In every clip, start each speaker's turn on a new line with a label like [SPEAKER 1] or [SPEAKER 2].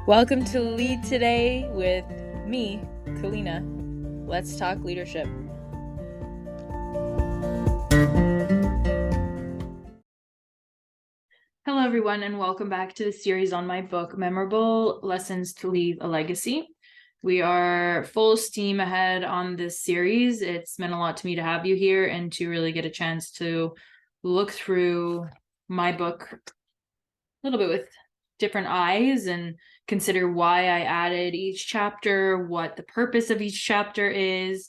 [SPEAKER 1] Welcome to Lead Today with me, Kalyna. Let's talk leadership. Hello, everyone, and welcome back to the series on my book, Memorable Lessons to Leave a Legacy. We are full steam ahead on this series. It's meant a lot to me to have you here and to really get a chance to look through my book a little bit with different eyes and consider why I added each chapter, what the purpose of each chapter is.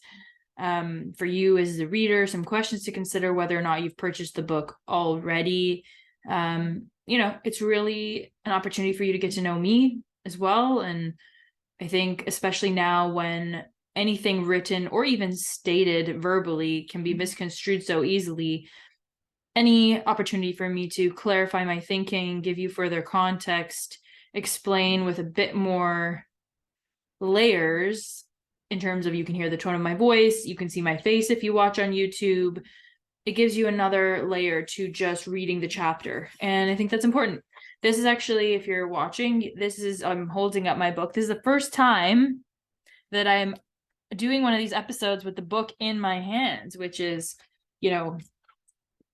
[SPEAKER 1] For you as the reader, some questions to consider, whether or not you've purchased the book already. It's really an opportunity for you to get to know me as well. And I think especially now when anything written or even stated verbally can be misconstrued so easily, any opportunity for me to clarify my thinking, give you further context, explain with a bit more layers in terms of you can hear the tone of my voice, you can see my face if you watch on YouTube. It gives you another layer to just reading the chapter. And I think that's important. This is actually, if you're watching, I'm holding up my book. This is the first time that I'm doing one of these episodes with the book in my hands, which is,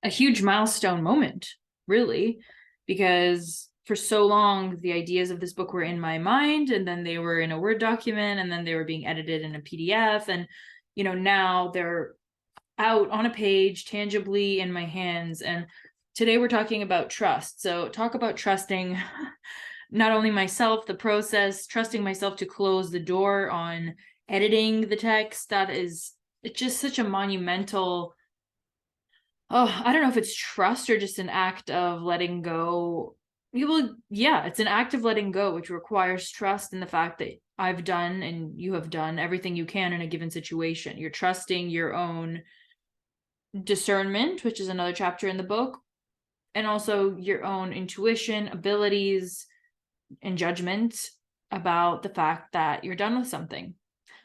[SPEAKER 1] a huge milestone moment, really, because for so long, the ideas of this book were in my mind, and then they were in a Word document, and then they were being edited in a PDF. And, now they're out on a page, tangibly in my hands. And today we're talking about trust. So talk about trusting not only myself, the process, trusting myself to close the door on editing the text. It's just such a monumental, I don't know if it's trust or just an act of letting go. It's an act of letting go, which requires trust in the fact that I've done and you have done everything you can in a given situation. You're trusting your own discernment, which is another chapter in the book, and also your own intuition, abilities, and judgment about the fact that you're done with something,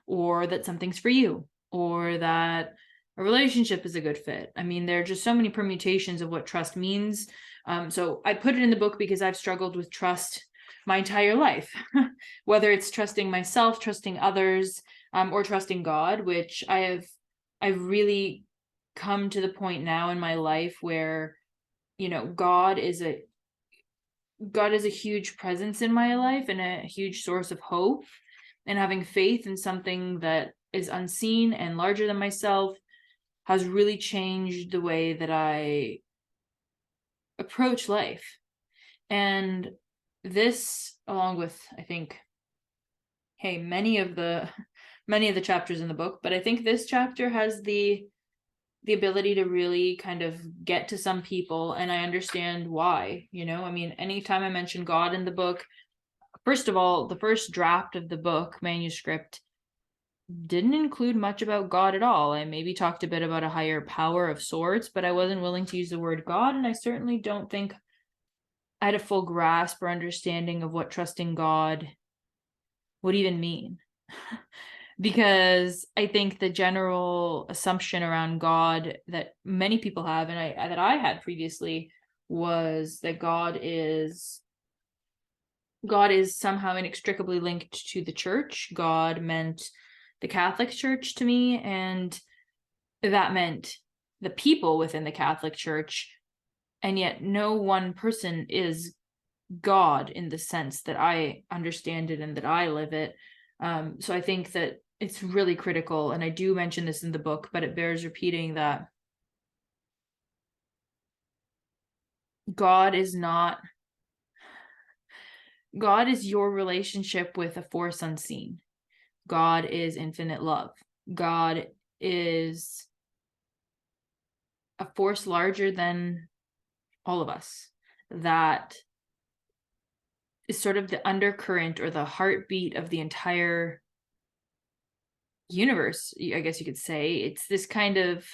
[SPEAKER 1] or that something's for you, or that a relationship is a good fit. I mean, there are just so many permutations of what trust means. So I put it in the book because I've struggled with trust my entire life, whether it's trusting myself, trusting others, or trusting God, which I've really come to the point now in my life where, God is a huge presence in my life and a huge source of hope, and having faith in something that is unseen and larger than myself has really changed the way that I approach life. And this, along with, I think, many of the chapters in the book, but I think this chapter has the ability to really kind of get to some people, and I understand why. I mean, anytime I mention God in the book, first of all, the first draft of the book manuscript didn't include much about God at all. I maybe talked a bit about a higher power of sorts, but I wasn't willing to use the word God, and I certainly don't think I had a full grasp or understanding of what trusting God would even mean. Because I think the general assumption around God that many people have, and that I had previously, was that God is somehow inextricably linked to the church. God meant the Catholic Church to me, and that meant the people within the Catholic Church, and yet no one person is God in the sense that I understand it and that I live it. So I think that it's really critical, and I do mention this in the book, but it bears repeating, that God is your relationship with a force unseen. God is infinite love. God is a force larger than all of us, that is sort of the undercurrent or the heartbeat of the entire universe, I guess you could say. It's this kind of,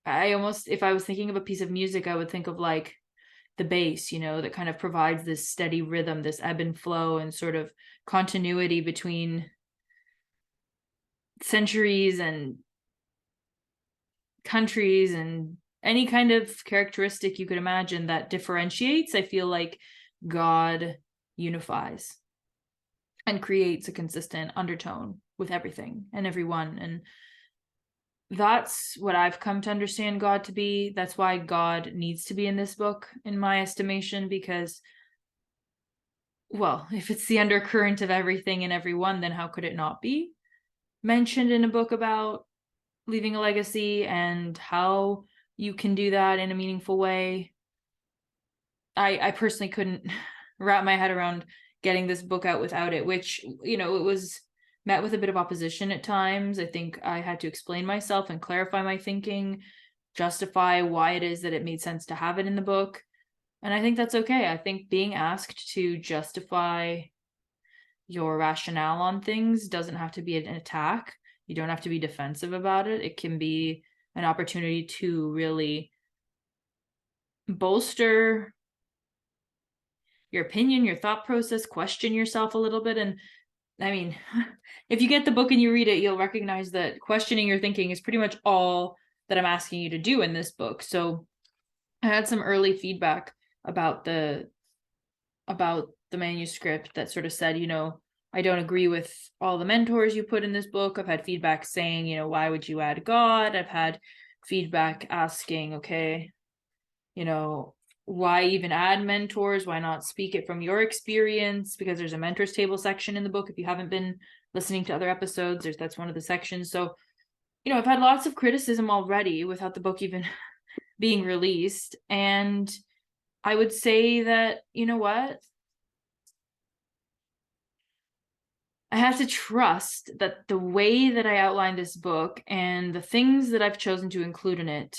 [SPEAKER 1] if I was thinking of a piece of music, I would think of like the bass, that kind of provides this steady rhythm, this ebb and flow, and sort of continuity between centuries and countries and any kind of characteristic you could imagine that differentiates. I feel like God unifies and creates a consistent undertone with everything and everyone. And that's what I've come to understand God to be. That's why God needs to be in this book, in my estimation, because, well, if it's the undercurrent of everything and everyone, then how could it not be mentioned in a book about leaving a legacy and how you can do that in a meaningful way? I personally couldn't wrap my head around getting this book out without it, which, it was met with a bit of opposition at times. I think I had to explain myself and clarify my thinking, justify why it is that it made sense to have it in the book. And I think that's okay. I think being asked to justify your rationale on things doesn't have to be an attack. You don't have to be defensive about it. It can be an opportunity to really bolster your opinion, your thought process, question yourself a little bit. And I mean, if you get the book and you read it, you'll recognize that questioning your thinking is pretty much all that I'm asking you to do in this book. So I had some early feedback about the manuscript that sort of said, I don't agree with all the mentors you put in this book. I've had feedback saying, why would you add God? I've had feedback asking, okay, why even add mentors? Why not speak it from your experience? Because there's a mentors table section in the book. If you haven't been listening to other episodes, that's one of the sections. So, I've had lots of criticism already without the book even being released. And I would say that, what? I have to trust that the way that I outlined this book and the things that I've chosen to include in it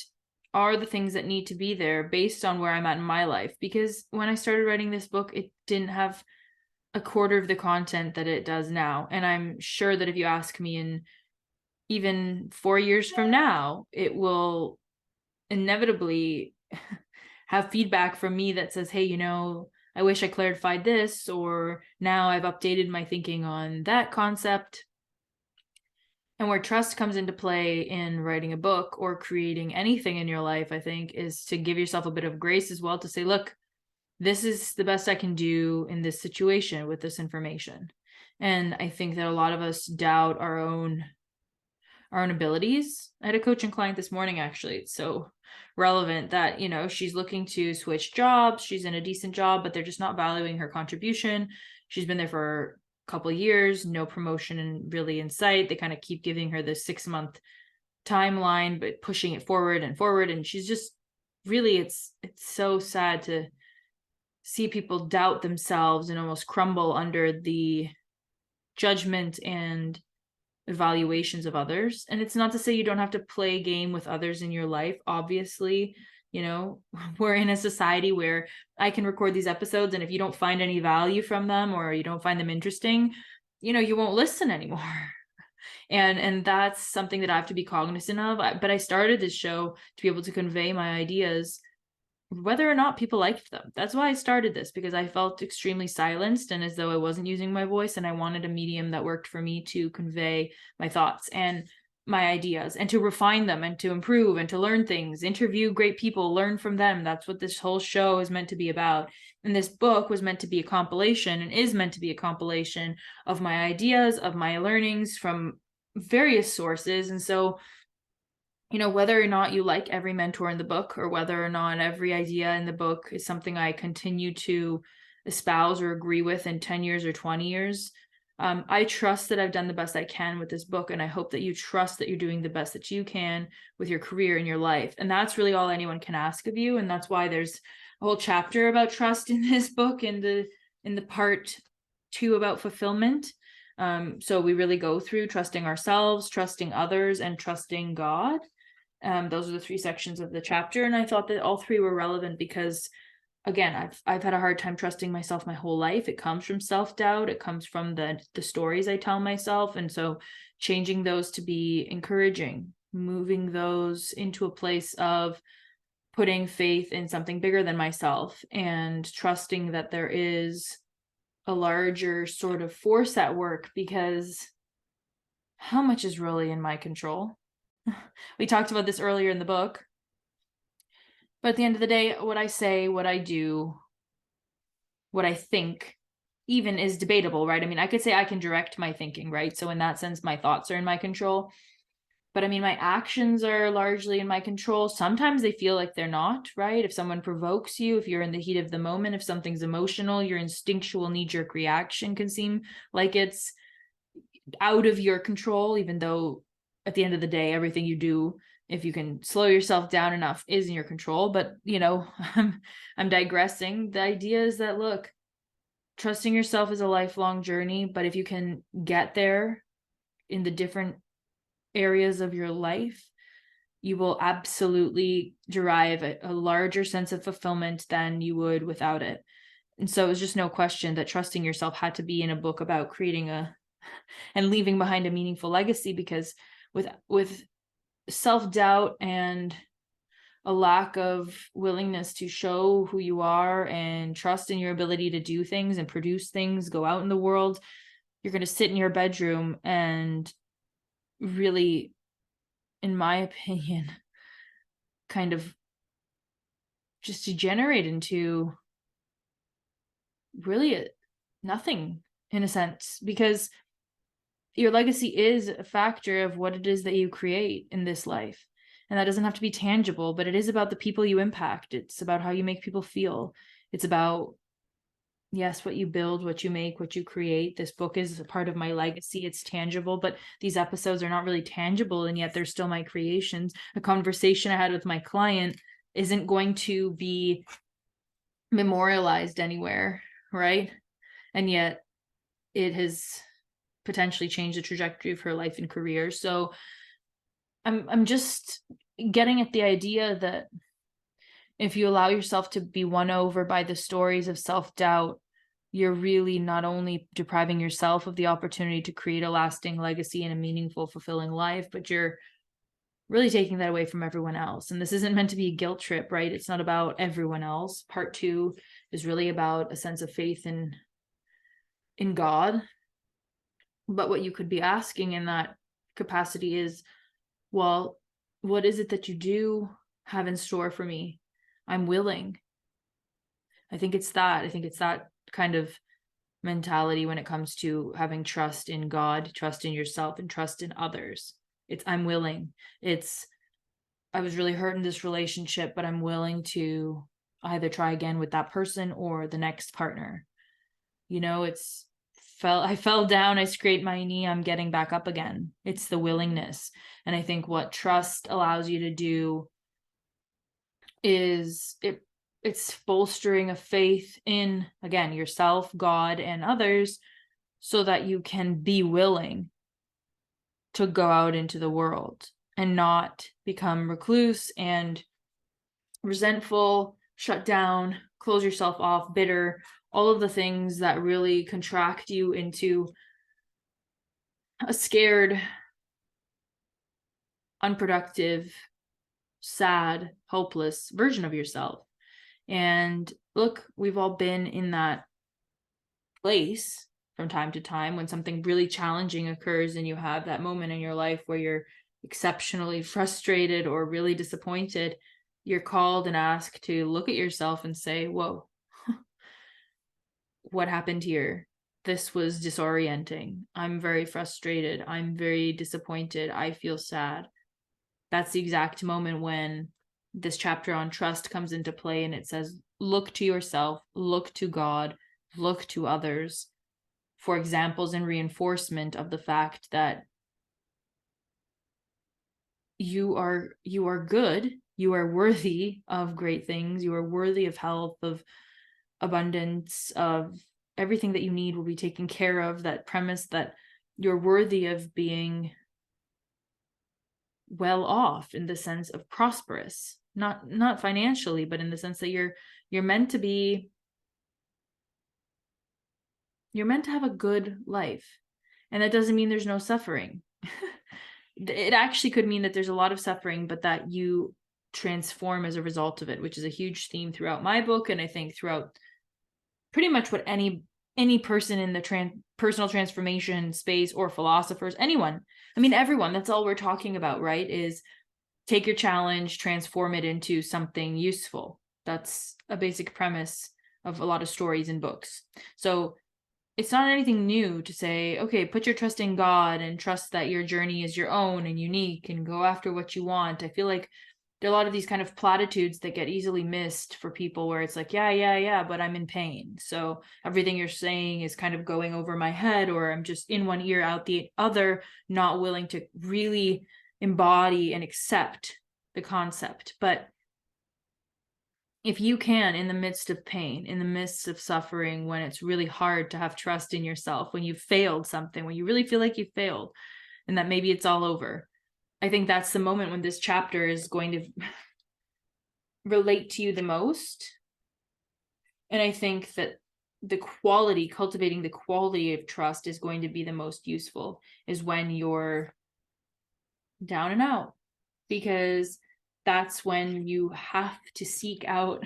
[SPEAKER 1] are the things that need to be there based on where I'm at in my life. Because when I started writing this book, it didn't have a quarter of the content that it does now. And I'm sure that if you ask me in even 4 years from now, it will inevitably have feedback from me that says, hey, I wish I clarified this, or now I've updated my thinking on that concept. And where trust comes into play in writing a book or creating anything in your life, I think, is to give yourself a bit of grace as well, to say, look, this is the best I can do in this situation with this information. And I think that a lot of us doubt our own abilities. I had a coaching client this morning, actually. It's so relevant that, she's looking to switch jobs. She's in a decent job, but they're just not valuing her contribution. She's been there for a couple of years, no promotion really in sight. They kind of keep giving her this 6-month timeline, but pushing it forward and forward. And she's just really, it's so sad to see people doubt themselves and almost crumble under the judgment and evaluations of others. And it's not to say you don't have to play a game with others in your life. Obviously, we're in a society where I can record these episodes, and if you don't find any value from them or you don't find them interesting, you won't listen anymore. And that's something that I have to be cognizant of. But I started this show to be able to convey my ideas, whether or not people liked them. That's why I started this, because I felt extremely silenced and as though I wasn't using my voice, and I wanted a medium that worked for me to convey my thoughts and my ideas and to refine them and to improve and to learn things, interview great people, learn from them. That's what this whole show is meant to be about. And this book was meant to be a compilation, and is meant to be a compilation of my ideas, of my learnings from various sources. And so, whether or not you like every mentor in the book, or whether or not every idea in the book is something I continue to espouse or agree with in 10 years or 20 years, I trust that I've done the best I can with this book. And I hope that you trust that you're doing the best that you can with your career and your life. And that's really all anyone can ask of you. And that's why there's a whole chapter about trust in this book, in the part 2 about fulfillment. So we really go through trusting ourselves, trusting others, and trusting God. Those are the 3 sections of the chapter. And I thought that all 3 were relevant because, again, I've had a hard time trusting myself my whole life. It comes from self-doubt. It comes from the stories I tell myself. And so changing those to be encouraging, moving those into a place of putting faith in something bigger than myself, and trusting that there is a larger sort of force at work, because how much is really in my control? We talked about this earlier in the book. But at the end of the day, what I say, what I do, what I think even is debatable, right? I mean, I could say I can direct my thinking, right? So in that sense, my thoughts are in my control. But I mean, my actions are largely in my control. Sometimes they feel like they're not, right? If someone provokes you, if you're in the heat of the moment, if something's emotional, your instinctual knee-jerk reaction can seem like it's out of your control, even though at the end of the day, everything you do, if you can slow yourself down enough, is in your control. But, you know, I'm digressing. The idea is that, look, trusting yourself is a lifelong journey, but if you can get there in the different areas of your life, you will absolutely derive a larger sense of fulfillment than you would without it. And so it was just no question that trusting yourself had to be in a book about creating and leaving behind a meaningful legacy, because with self-doubt and a lack of willingness to show who you are and trust in your ability to do things and produce things, go out in the world, you're going to sit in your bedroom and really, in my opinion, kind of just degenerate into really nothing, in a sense, because your legacy is a factor of what it is that you create in this life. And that doesn't have to be tangible, but it is about the people you impact. It's about how you make people feel. It's about, yes, what you build, what you make, what you create. This book is a part of my legacy. It's tangible, but these episodes are not really tangible, and yet they're still my creations. A conversation I had with my client isn't going to be memorialized anywhere, right? And yet it has potentially changed the trajectory of her life and career. So I'm just getting at the idea that if you allow yourself to be won over by the stories of self-doubt, you're really not only depriving yourself of the opportunity to create a lasting legacy and a meaningful, fulfilling life, but you're really taking that away from everyone else. And this isn't meant to be a guilt trip, right? It's not about everyone else. Part 2 is really about a sense of faith in God. But what you could be asking in that capacity is, well, what is it that you do have in store for me? I'm willing. I think it's that kind of mentality when it comes to having trust in God, trust in yourself, and trust in others. It's I'm willing. It's I was really hurt in this relationship, but I'm willing to either try again with that person or the next partner. You know, I fell down, I scraped my knee, I'm getting back up again. It's the willingness. And I think what trust allows you to do is it's bolstering a faith in, again, yourself, God, and others, so that you can be willing to go out into the world and not become recluse and resentful, shut down, close yourself off, bitter, all of the things that really contract you into a scared, unproductive, sad, hopeless version of yourself. And look, we've all been in that place from time to time when something really challenging occurs and you have that moment in your life where you're exceptionally frustrated or really disappointed. You're called and asked to look at yourself and say, whoa, what happened here? This was disorienting. I'm very frustrated. I'm very disappointed. I feel sad. That's the exact moment when this chapter on trust comes into play, and it says, look to yourself, look to God, look to others for examples and reinforcement of the fact that you are good, you are worthy of great things, you are worthy of health, of abundance, of everything that you need will be taken care of. That premise that you're worthy of being well off in the sense of prosperous, not financially, but in the sense that you're meant to be, you're meant to have a good life. And that doesn't mean there's no suffering. It actually could mean that there's a lot of suffering, but that you transform as a result of it, which is a huge theme throughout my book, and I think throughout pretty much what any person in the personal transformation space, or philosophers, anyone, I mean, everyone, that's all we're talking about, right? Is take your challenge, transform it into something useful. That's a basic premise of a lot of stories and books. So it's not anything new to say, okay, put your trust in God and trust that your journey is your own and unique and go after what you want. I feel like there are a lot of these kind of platitudes that get easily missed for people where it's like, yeah, but I'm in pain. So everything you're saying is kind of going over my head, or I'm just in one ear, out the other, not willing to really embody and accept the concept. But if you can, in the midst of pain, in the midst of suffering, when it's really hard to have trust in yourself, when you've failed something, when you really feel like you failed and that maybe it's all over, I think that's the moment when this chapter is going to relate to you the most. And I think that cultivating the quality of trust is going to be the most useful, is when you're down and out, because that's when you have to seek out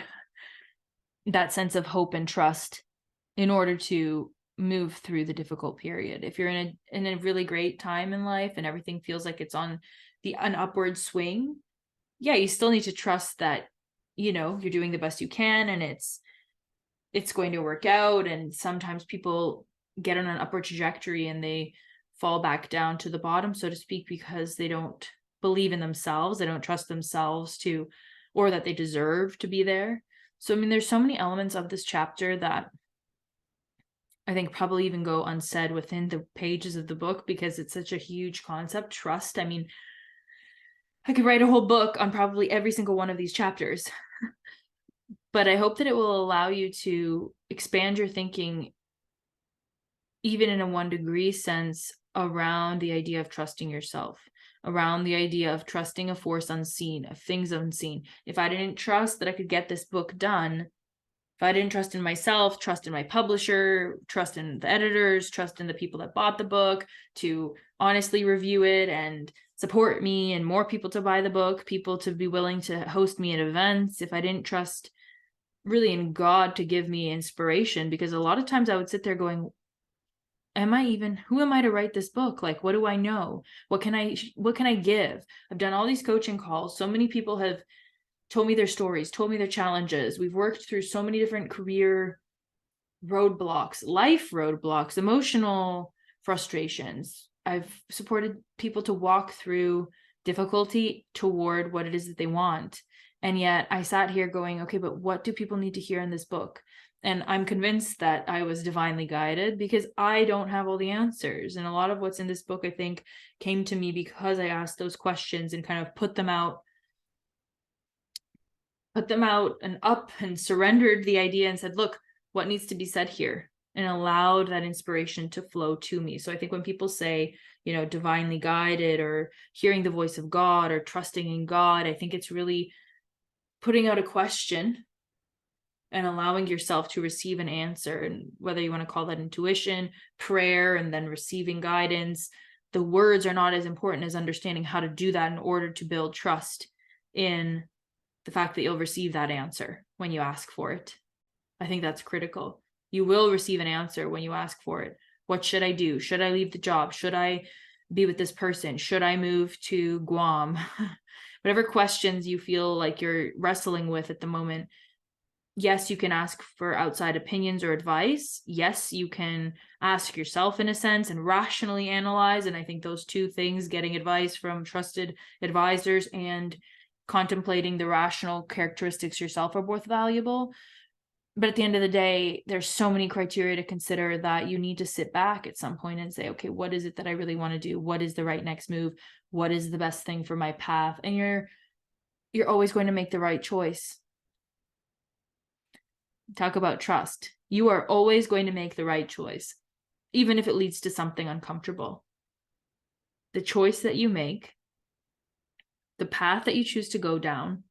[SPEAKER 1] that sense of hope and trust in order to move through the difficult period. If you're in a really great time in life and everything feels like it's on an upward swing, yeah, you still need to trust that, you're doing the best you can and it's going to work out. And sometimes people get on an upward trajectory and they fall back down to the bottom, so to speak, because they don't believe in themselves, they don't trust themselves to, or that they deserve to be there. So, I mean, there's so many elements of this chapter that I think probably even go unsaid within the pages of the book because it's such a huge concept, trust. I mean, I could write a whole book on probably every single one of these chapters. But I hope that it will allow you to expand your thinking, even in a 1-degree sense, around the idea of trusting yourself, around the idea of trusting a force unseen, of things unseen. If I didn't trust that I could get this book done, if I didn't trust in myself, trust in my publisher, trust in the editors, trust in the people that bought the book to honestly review it and support me, and more people to buy the book, people to be willing to host me at events, if I didn't trust really in God to give me inspiration, because a lot of times I would sit there going, who am I to write this book? Like, what do I know? What can I give? I've done all these coaching calls. So many people have told me their stories, told me their challenges. We've worked through so many different career roadblocks, life roadblocks, emotional frustrations. I've supported people to walk through difficulty toward what it is that they want. And yet I sat here going, okay, but what do people need to hear in this book? And I'm convinced that I was divinely guided, because I don't have all the answers. And a lot of what's in this book, I think, came to me because I asked those questions and kind of put them out and up and surrendered the idea and said, look, what needs to be said here? And allowed that inspiration to flow to me. So I think when people say, divinely guided or hearing the voice of God or trusting in God, I think it's really putting out a question and allowing yourself to receive an answer. And whether you want to call that intuition, prayer, and then receiving guidance, the words are not as important as understanding how to do that in order to build trust in the fact that you'll receive that answer when you ask for it. I think that's critical. You will receive an answer when you ask for it. What should I do? Should I leave the job? Should I be with this person? Should I move to Guam? Whatever questions you feel like you're wrestling with at the moment, yes, you can ask for outside opinions or advice. Yes, you can ask yourself in a sense and rationally analyze. And I think those two things, getting advice from trusted advisors and contemplating the rational characteristics yourself, are both valuable. But at the end of the day, there's so many criteria to consider that you need to sit back at some point and say, okay, what is it that I really want to do? What is the right next move? What is the best thing for my path? And you're always going to make the right choice. Talk about trust. You are always going to make the right choice, even if it leads to something uncomfortable. The choice that you make, the path that you choose to go down,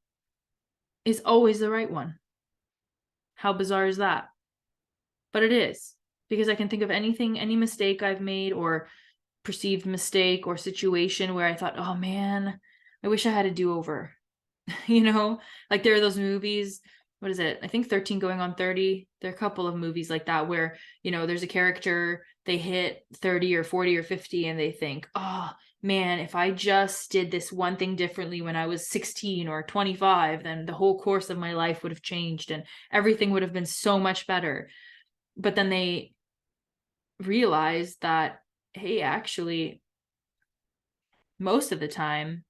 [SPEAKER 1] is always the right one. How bizarre is that? But it is, because I can think of any mistake I've made or perceived mistake or situation where I thought, oh man, I wish I had a do-over. Like there are those movies, what is it? I think 13 Going on 30. There are a couple of movies like that where, there's a character, they hit 30 or 40 or 50 and they think, oh man, if I just did this one thing differently when I was 16 or 25, then the whole course of my life would have changed and everything would have been so much better. But then they realize that, hey, actually, most of the time,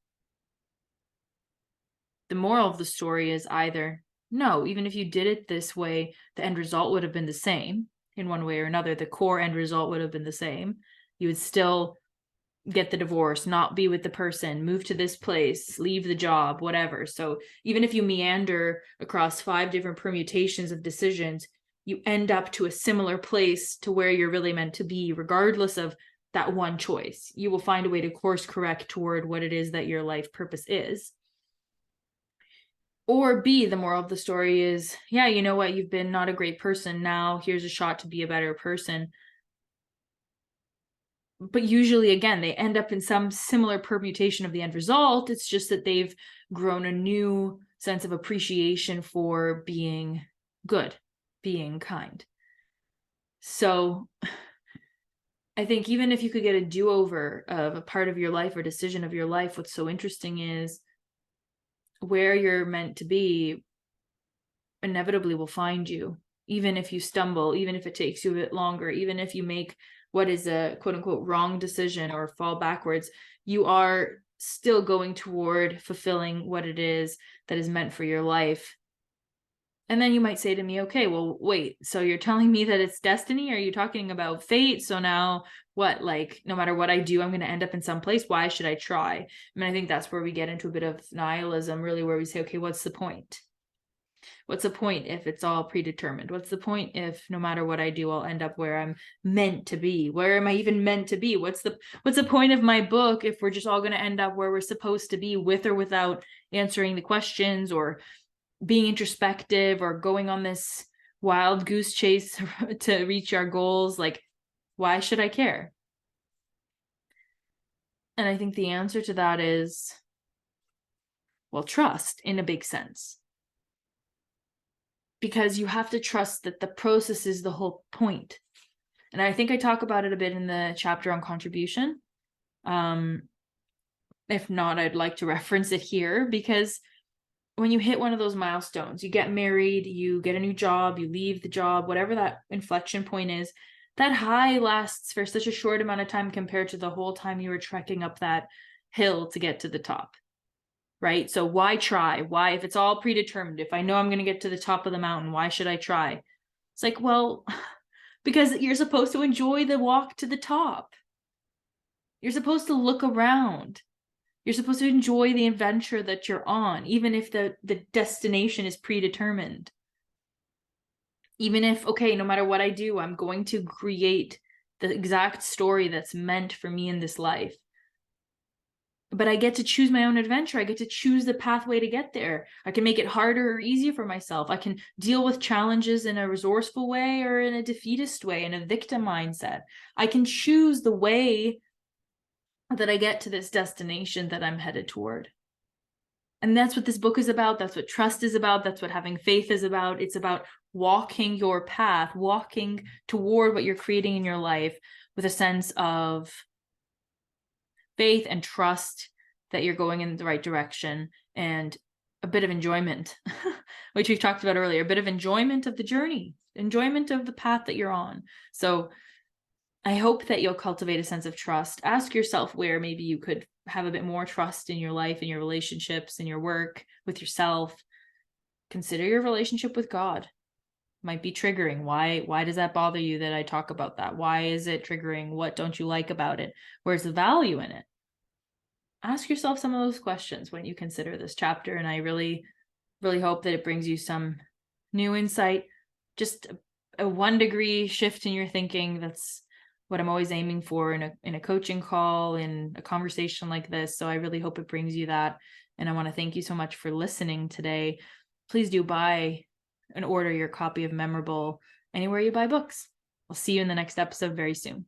[SPEAKER 1] the moral of the story is either, no, even if you did it this way, the end result would have been the same in one way or another. The core end result would have been the same. You would still get the divorce, not be with the person, move to this place, leave the job, whatever. So even if you meander across 5 different permutations of decisions, you end up to a similar place to where you're really meant to be, regardless of that one choice. You will find a way to course correct toward what it is that your life purpose is. Or B, the moral of the story is, yeah, you know what? You've been not a great person. Now here's a shot to be a better person. But usually, again, they end up in some similar permutation of the end result. It's just that they've grown a new sense of appreciation for being good, being kind. So I think even if you could get a do-over of a part of your life or decision of your life, what's so interesting is where you're meant to be inevitably will find you, even if you stumble, even if it takes you a bit longer, even if you make what is a quote unquote wrong decision or fall backwards, you are still going toward fulfilling what it is that is meant for your life. And then you might say to me, okay, well, wait, so you're telling me that it's destiny? Are you talking about fate? So now what, like, no matter what I do, I'm going to end up in some place. Why should I try? I mean, I think that's where we get into a bit of nihilism, really, where we say, okay, what's the point? What's the point if it's all predetermined? What's the point if no matter what I do, I'll end up where I'm meant to be? Where am I even meant to be? What's the point of my book if we're just all going to end up where we're supposed to be, with or without answering the questions or being introspective or going on this wild goose chase to reach our goals? Like, why should I care? And I think the answer to that is, well, trust in a big sense. Because you have to trust that the process is the whole point. And I think I talk about it a bit in the chapter on contribution. If not, I'd like to reference it here, because when you hit one of those milestones, you get married, you get a new job, you leave the job, whatever that inflection point is, that high lasts for such a short amount of time compared to the whole time you were trekking up that hill to get to the top. Right? So why try? Why, if it's all predetermined, if I know I'm going to get to the top of the mountain, why should I try? It's like, well, because you're supposed to enjoy the walk to the top. You're supposed to look around. You're supposed to enjoy the adventure that you're on, even if the destination is predetermined. Even if, okay, no matter what I do, I'm going to create the exact story that's meant for me in this life. But I get to choose my own adventure. I get to choose the pathway to get there. I can make it harder or easier for myself. I can deal with challenges in a resourceful way or in a defeatist way, in a victim mindset. I can choose the way that I get to this destination that I'm headed toward. And that's what this book is about. That's what trust is about. That's what having faith is about. It's about walking your path, walking toward what you're creating in your life with a sense of faith and trust that you're going in the right direction, and a bit of enjoyment, which we've talked about earlier, a bit of enjoyment of the journey, enjoyment of the path that you're on. So I hope that you'll cultivate a sense of trust. Ask yourself where maybe you could have a bit more trust in your life, in your relationships, in your work, with yourself. Consider your relationship with God. Might be triggering. Why does that bother you that I talk about that? Why is it triggering? What don't you like about it? Where's the value in it? Ask yourself some of those questions when you consider this chapter. And I really, really hope that it brings you some new insight, just a 1 degree shift in your thinking. That's what I'm always aiming for in a coaching call, in a conversation like this. So I really hope it brings you that. And I want to thank you so much for listening today. Please do buy and order your copy of Memorable anywhere you buy books. I'll see you in the next episode very soon.